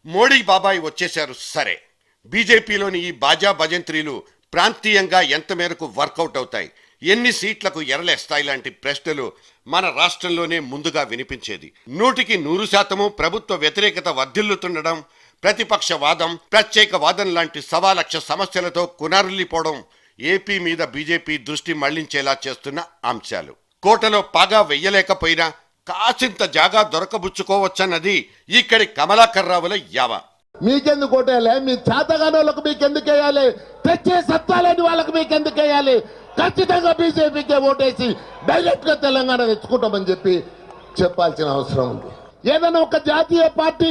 మోడీ బాబాయ్ వచ్చేశారు సరే, బీజేపీలోని ఈ బాజా భజంత్రీలు ప్రాంతీయంగా ఎంత మేరకు వర్కౌట్ అవుతాయి, ఎన్ని సీట్లకు ఎరలేస్తాయి లాంటి ప్రశ్నలు మన రాష్ట్రంలోనే ముందుగా వినిపించేది. 100% ప్రభుత్వ వ్యతిరేకత వర్ధిల్లుతుండడం, ప్రతిపక్ష వాదం, ప్రత్యేక వాదం లాంటి 1,00,000 సమస్యలతో కునారిల్లిపోవడం ఏపీ మీద బీజేపీ దృష్టి మళ్లించేలా చేస్తున్న అంశాలు. కోటలో పాగా వెయ్యలేకపోయినా కాసింత జాగా దొరకబుచ్చుకోవచ్చన్నది ఇక్కడి కమలాకర్ రావుల యావ. మీకెందుకు ఓటేయాలి? మీ చేతగాని వాళ్ళకు మీకెందుకు వేయాలి? తెచ్చే సత్తా లేని వాళ్ళకు మీకెందుకు వేయాలి? ఖచ్చితంగా బీజేపీకే ఓటేసి డైరెక్ట్ గా తెలంగాణ తెచ్చుకుంటామని చెప్పాల్సిన అవసరం ఉంది. ఏదైనా ఒక జాతీయ పార్టీ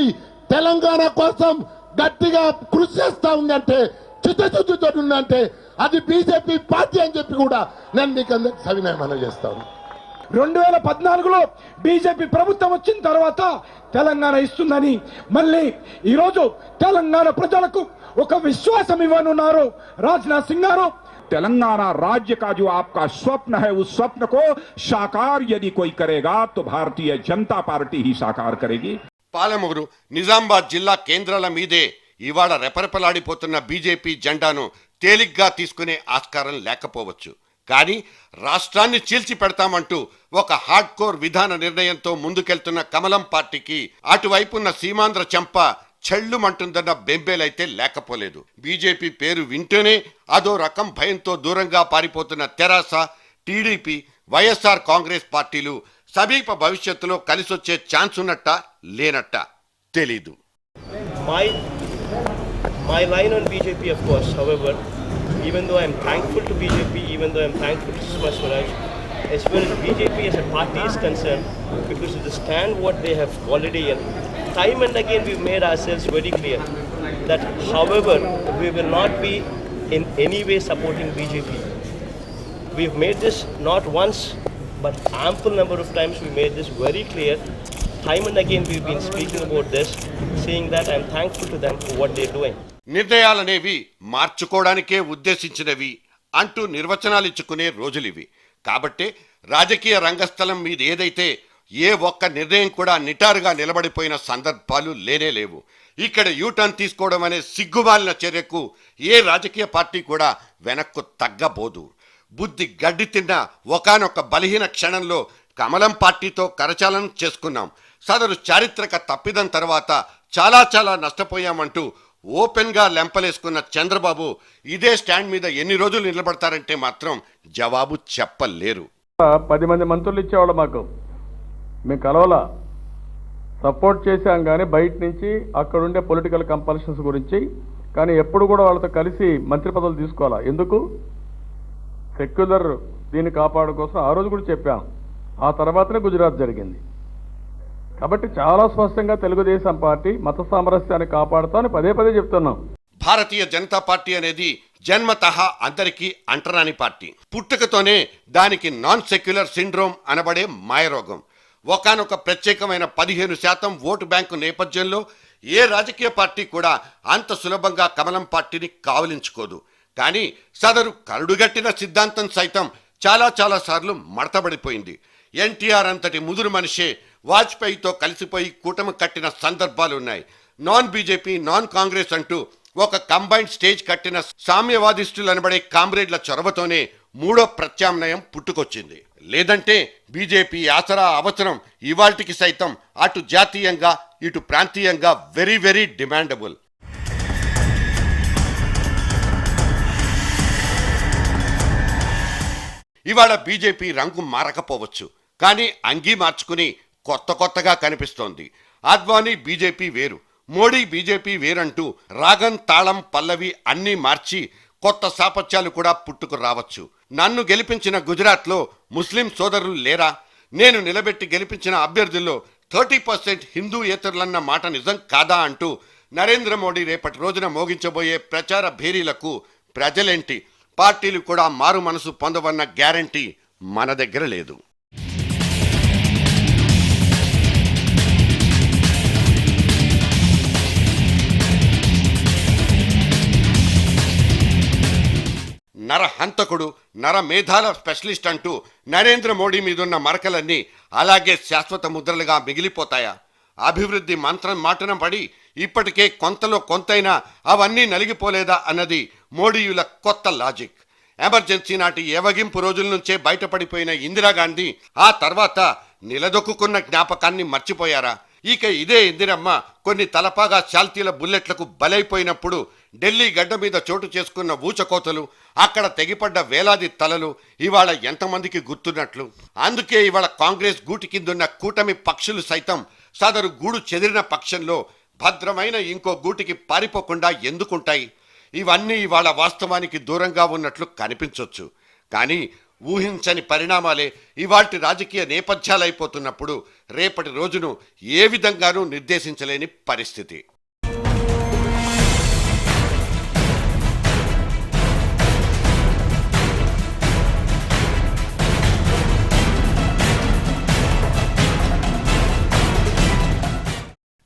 తెలంగాణ కోసం గట్టిగా కృషి చేస్తా ఉందంటే, చిత్తశుద్ధితో ఉందంటే అది బీజేపీ పార్టీ అని చెప్పి కూడా నేను మీకు అందరికి సవినయం చేస్తాను. 2014లో బీజేపీ ప్రభుత్వం వచ్చిన తర్వాత తెలంగాణ ఇస్తుందని మళ్ళీ ఈరోజు తెలంగాణ ప్రజలకు ఒక విశ్వాసం ఇవ్వనున్నారు రాజ్నాథ్ సింగ్ గారు. तेलंगाना राज्य का जो आपका स्वप्न है, उस स्वप्न को साकार यदि कोई करेगा तो भारतीय जनता पार्टी ही साकार करेगी. పాలమూరు, నిజామాబాద్ జిల్లా కేంద్రాల మీదే ఇవాళ రెపరెపలాడిపోతున్న బీజేపీ జెండాను తేలిగ్గా తీసుకునే ఆస్కారం లేకపోవచ్చు. కానీ రాష్ట్రాన్ని చీల్చి పెడతామంటూ ఒక హార్డ్ కోర్ విధాన నిర్ణయంతో ముందుకెళ్తున్న కమలం పార్టీకి అటువైపున్న సీమాంధ్ర చెంప చెళ్ళుమంటుందన్న బెంబేలైతే లేకపోలేదు. బీజేపీ పేరు వింటూనే అదో రకం భయంతో దూరంగా పారిపోతున్న తెరాస, టీడీపీ, వైఎస్ఆర్ కాంగ్రెస్ పార్టీలు సమీప భవిష్యత్తులో కలిసొచ్చే ఛాన్స్ ఉన్నట్ట లేనట్ట తెలీదు. My line on BJP, of course, however, even though I'm thankful to BJP, even though I'm thankful to Sushma Swaraj, as far as BJP as a party is concerned, because of the stand what they have already in, time and again we've made ourselves very clear that however we will not be in any way supporting BJP. We've made this not once but ample number of times. We made this very clear. Time and again we've been speaking about this, saying that I'm thankful to them for what they're doing. నిర్ణయాలనేవి మార్చుకోవడానికే ఉద్దేశించినవి అంటూ నిర్వచనాలు ఇచ్చుకునే రోజులివి. కాబట్టే రాజకీయ రంగస్థలం మీద ఏదైతే ఏ ఒక్క నిర్ణయం కూడా నిటారుగా నిలబడిపోయిన సందర్భాలు లేనేలేవు. ఇక్కడ యూటర్న్ తీసుకోవడం అనే సిగ్గుమాలిన చర్యకు ఏ రాజకీయ పార్టీ కూడా వెనక్కు తగ్గబోదు. బుద్ధి గడ్డి తిన్న ఒకానొక బలహీన క్షణంలో కమలం పార్టీతో కరచాలనం చేసుకున్నాం. సదరు చారిత్రక తప్పిదం తర్వాత చాలా నష్టపోయామంటూ ఓపెన్ గా లెంపలేసుకున్న చంద్రబాబు ఇదే స్టాండ్ మీద ఎన్ని రోజులు నిలబడతారంటే మాత్రం జవాబు చెప్పలేరు. 10 మంది మంత్రులు ఇచ్చేవాళ్ళు మాకు, మేము కలవలా, సపోర్ట్ చేశాం కానీ బయట నుంచి అక్కడుండే పొలిటికల్ కంపల్షన్స్ గురించి. కానీ ఎప్పుడు కూడా వాళ్ళతో కలిసి మంత్రి పదవులు తీసుకోవాలా? ఎందుకు? సెక్యులర్ దీన్ని కాపాడడం కోసం ఆ రోజు కూడా చెప్పాం. ఆ తర్వాతనే గుజరాత్ జరిగింది. కాబట్టి చాలా స్పష్టంగా తెలుగుదేశం పార్టీ మత సామరస్యాన్ని కాపాడుతామని పదే చెప్తున్నాం. భారతీయ జనతా పార్టీ అనేది జన్మతహా అందరికీ అంటరాని పార్టీ. పుట్టుకతోనే దానికి నాన్ సెక్యులర్ సిండ్రోమ్ అనబడే మాయరోగం. ఒకానొక ప్రత్యేకమైన 15% ఓటు బ్యాంకు నేపథ్యంలో ఏ రాజకీయ పార్టీ కూడా అంత సులభంగా కమలం పార్టీని కావలించుకోదు. కానీ సదరు కరుడుగట్టిన సిద్ధాంతం సైతం చాలా సార్లు మడతబడిపోయింది. ఎన్టీఆర్ అంతటి ముదురు మనిషే వాజ్పేయితో కలిసిపోయి కూటమి కట్టిన సందర్భాలున్నాయి. నాన్ బీజేపీ, నాన్ కాంగ్రెస్ అంటూ ఒక కంబైన్డ్ స్టేజ్ కట్టిన సామ్యవాదిస్టులు అనబడే కామ్రేడ్ల చొరవతోనే మూడో ప్రత్యామ్నాయం పుట్టుకొచ్చింది. లేదంటే బీజేపీ ఆసరా అవసరం ఇవాల్టికి సైతం అటు జాతీయంగా ఇటు ప్రాంతీయంగా వెరీ డిమాండబుల్. ఇవాళ బీజేపీ రంగు మారకపోవచ్చు, కానీ అంగీ మార్చుకుని కొత్తగా కనిపిస్తోంది. అద్వానీ బీజేపీ వేరు, మోడీ బీజేపీ వేరంటూ రాగం, తాళం, పల్లవి అన్నీ మార్చి కొత్త సాపత్యాలు కూడా పుట్టుకు రావచ్చు. నన్ను గెలిపించిన గుజరాత్లో ముస్లిం సోదరులు లేరా? నేను నిలబెట్టి గెలిపించిన అభ్యర్థుల్లో 30% హిందూయేతరులన్న మాట నిజం కాదా అంటూ నరేంద్ర మోడీ రేపటి రోజున మోగించబోయే ప్రచార భేరీలకు ప్రజలేంటి, పార్టీలు కూడా మారు మనసు పొందవన్న గ్యారంటీ మన దగ్గర లేదు. నరహంతకుడు, నరమేధాల స్పెషలిస్ట్ అంటూ నరేంద్ర మోడీ మీదున్న మరకలన్నీ అలాగే శాశ్వత ముద్రలుగా మిగిలిపోతాయా? అభివృద్ధి మంత్రం మాటన పడి ఇప్పటికే కొంతలో కొంతైనా అవన్నీ నలిగిపోలేదా అన్నది మోడీయుల కొత్త లాజిక్. ఎమర్జెన్సీ నాటి ఏవగింపు రోజుల నుంచే బయటపడిపోయిన ఇందిరాగాంధీ ఆ తర్వాత నిలదొక్కున్న జ్ఞాపకాన్ని మర్చిపోయారా? ఇక ఇదే ఇందిరమ్మ కొన్ని తలపాగా శాల్తీల బుల్లెట్లకు బలైపోయినప్పుడు ఢిల్లీ గడ్డ మీద చోటు చేసుకున్న ఊచకోతలు, అక్కడ తెగిపడ్డ వేలాది తలలు ఇవాళ ఎంతమందికి గుర్తున్నట్లు? అందుకే ఇవాళ కాంగ్రెస్ గూటి కిందున్న కూటమి పక్షులు సైతం సదరు గూడు చెదిరిన పక్షంలో భద్రమైన ఇంకో గూటికి పారిపోకుండా ఎందుకుంటాయి? ఇవన్నీ ఇవాళ వాస్తవానికి దూరంగా ఉన్నట్లు కనిపించవచ్చు. కానీ ఊహించని పరిణామాలే ఇవాల్టి రాజకీయ నేపథ్యాలైపోతున్నప్పుడు రేపటి రోజును ఏ విధంగానూ నిర్దేశించలేని పరిస్థితి.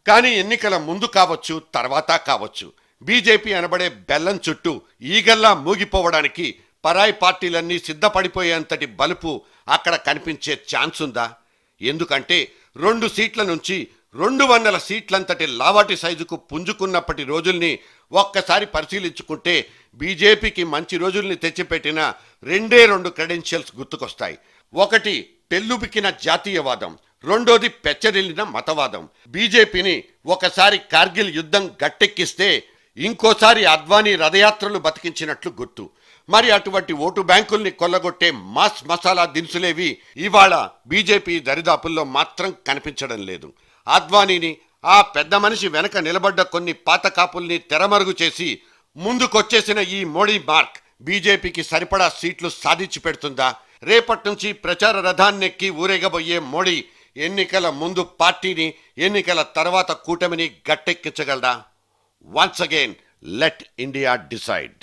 కానీ ఎన్నికల ముందు కావచ్చు, తర్వాత కావచ్చు, బీజేపీ అనబడే బెల్లం చుట్టూ ఈగల్లా మూగిపోవడానికి పరాయి పార్టీలన్నీ సిద్ధపడిపోయేంతటి బలుపు అక్కడ కనిపించే ఛాన్స్ ఉందా? ఎందుకంటే 2 సీట్ల నుంచి 200 సీట్లంతటి లావాటి సైజుకు పుంజుకున్నప్పటి రోజుల్ని ఒక్కసారి పరిశీలించుకుంటే బీజేపీకి మంచి రోజుల్ని తెచ్చిపెట్టిన 2 క్రెడెన్షియల్స్ గుర్తుకొస్తాయి. ఒకటి పెళ్ళుబికిన జాతీయవాదం, రెండోది పెచ్చరిల్లిన మతవాదం. బీజేపీని ఒకసారి కార్గిల్ యుద్ధం గట్టెక్కిస్తే ఇంకోసారి అద్వానీ రథయాత్రలు బతికించినట్లు గుర్తు. మరి అటువంటి ఓటు బ్యాంకుల్ని కొల్లగొట్టే మాస్ మసాలా దినుసులేవి ఇవాళ బీజేపీ దరిదాపుల్లో మాత్రం కనిపించడం లేదు. అద్వానీని, ఆ పెద్ద మనిషి వెనక నిలబడ్డ కొన్ని పాత కాపుల్ని తెరమరుగు చేసి ముందుకొచ్చేసిన ఈ మోడీ మార్క్ బీజేపీకి సరిపడా సీట్లు సాధించి పెడుతుందా? రేపటి నుంచి ప్రచార రథాన్నెక్కి ఊరేగబోయే మోడీ ఎన్నికల ముందు పార్టీని, ఎన్నికల తర్వాత కూటమిని గట్టెక్కించగలడా? Once again, let India decide.